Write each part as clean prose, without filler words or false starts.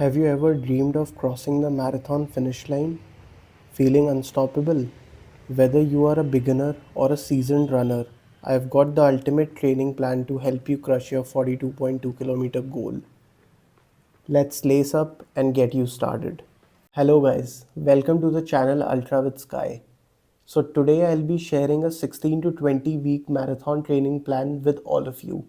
Have you ever dreamed of crossing the marathon finish line, feeling unstoppable? Whether you are a beginner or a seasoned runner, I have got the ultimate training plan to help you crush your 42.2 kilometer goal. Let's lace up and get you started. Hello guys, welcome to the channel Ultra with Sky. So today I'll be sharing a 16 to 20 week marathon training plan with all of you.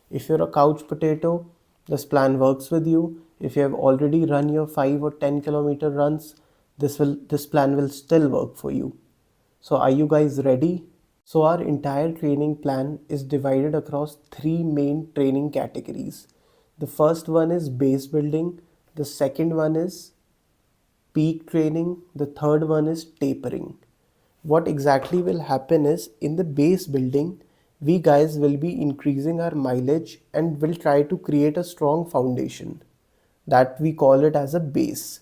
If you're a couch potato, this plan works with you. If you have already run your 5 or 10 kilometer runs, this plan will still work for you. So are you guys ready? So our entire training plan is divided across three main training categories. The first one is base building, the second one is peak training, the third one is tapering. What exactly will happen is in the base building, we guys will be increasing our mileage and will try to create a strong foundation that we call it as a base.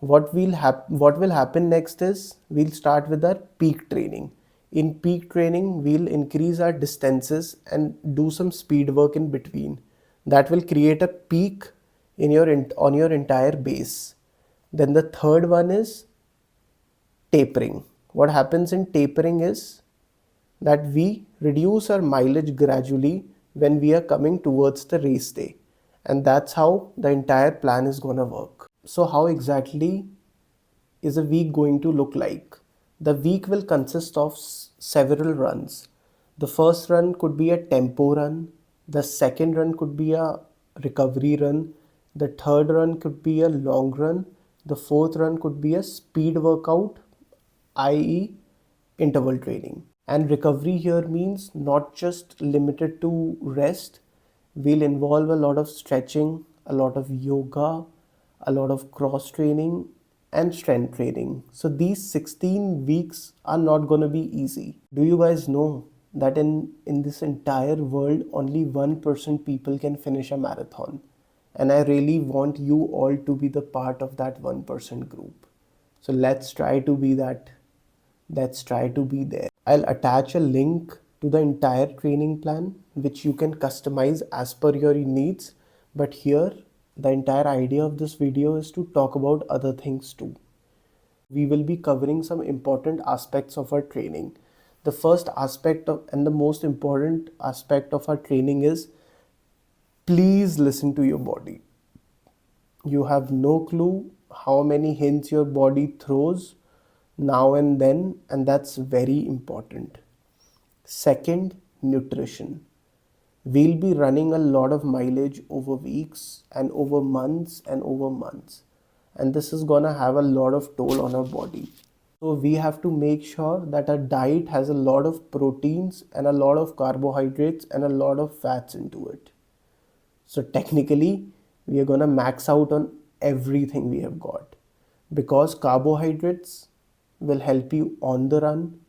What will happen next is we'll start with our peak training. In peak training, we'll increase our distances and do some speed work in between. That will create a peak on your entire base. Then the third one is tapering. What happens in tapering is that we reduce our mileage gradually when we are coming towards the race day, and that's how the entire plan is going to work. So how exactly is a week going to look like? The week will consist of several runs. The first run could be a tempo run, the second run could be a recovery run, the third run could be a long run, the fourth run could be a speed workout, i.e., interval training. And recovery here means not just limited to rest, will involve a lot of stretching, a lot of yoga, a lot of cross training, and strength training. So these 16 weeks are not going to be easy. Do you guys know that in this entire world, only 1% people can finish a marathon? And I really want you all to be the part of that 1% group. So let's try to be there. I'll attach a link to the entire training plan which you can customize as per your needs. But here, the entire idea of this video is to talk about other things too. We will be covering some important aspects of our training. The first aspect and the most important aspect of our training is please listen to your body. You have no clue how many hints your body throws now and then, and that's very important. Second, nutrition. We'll be running a lot of mileage over weeks and over months and over months, and this is gonna have a lot of toll on our body. So we have to make sure that our diet has a lot of proteins and a lot of carbohydrates and a lot of fats into it. So technically, we are gonna max out on everything we have got, because carbohydrates will help you on the run,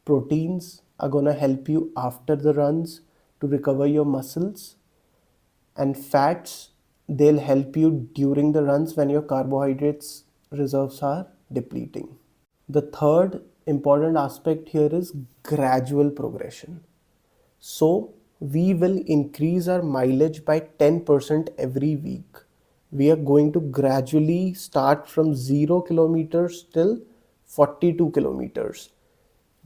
proteins are gonna help you after the runs to recover your muscles, and fats, they'll help you during the runs when your carbohydrates reserves are depleting. The third important aspect here is gradual progression. So we will increase our mileage by 10% every week. We are going to gradually start from 0 kilometers till 42 kilometers.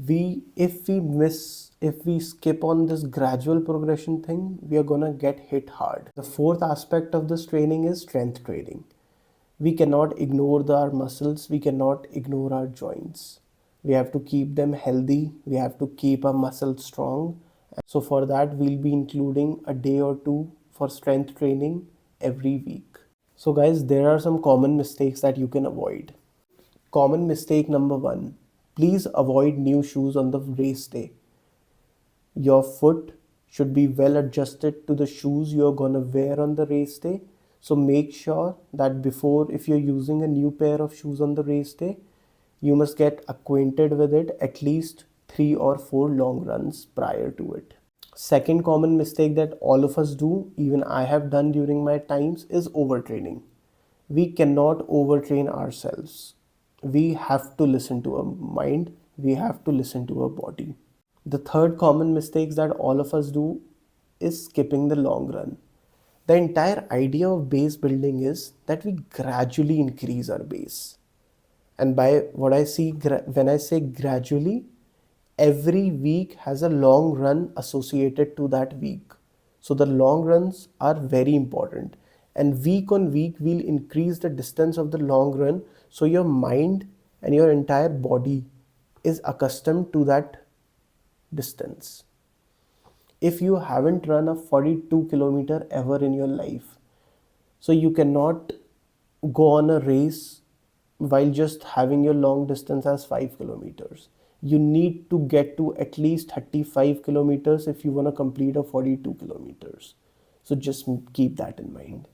If we skip on this gradual progression thing, we are gonna get hit hard. The fourth aspect of this training is strength training. We cannot ignore our muscles, we cannot ignore our joints. We have to keep them healthy, we have to keep our muscles strong. So for that, we'll be including a day or two for strength training every week. So guys, there are some common mistakes that you can avoid. Common mistake number one, please avoid new shoes on the race day. Your foot should be well adjusted to the shoes you're gonna wear on the race day. So make sure that before, if you're using a new pair of shoes on the race day, you must get acquainted with it at least 3 or 4 long runs prior to it. Second common mistake that all of us do, even I have done during my times, is overtraining. We cannot overtrain ourselves. We have to listen to our mind, we have to listen to our body. The third common mistake that all of us do is skipping the long run. The entire idea of base building is that we gradually increase our base. And by what I see when I say gradually, every week has a long run associated to that week. So the long runs are very important. And week on week, we'll increase the distance of the long run. So your mind and your entire body is accustomed to that distance. If you haven't run a 42-kilometer ever in your life, so you cannot go on a race while just having your long distance as 5 kilometers. You need to get to at least 35 kilometers if you want to complete a 42 kilometers. So just keep that in mind.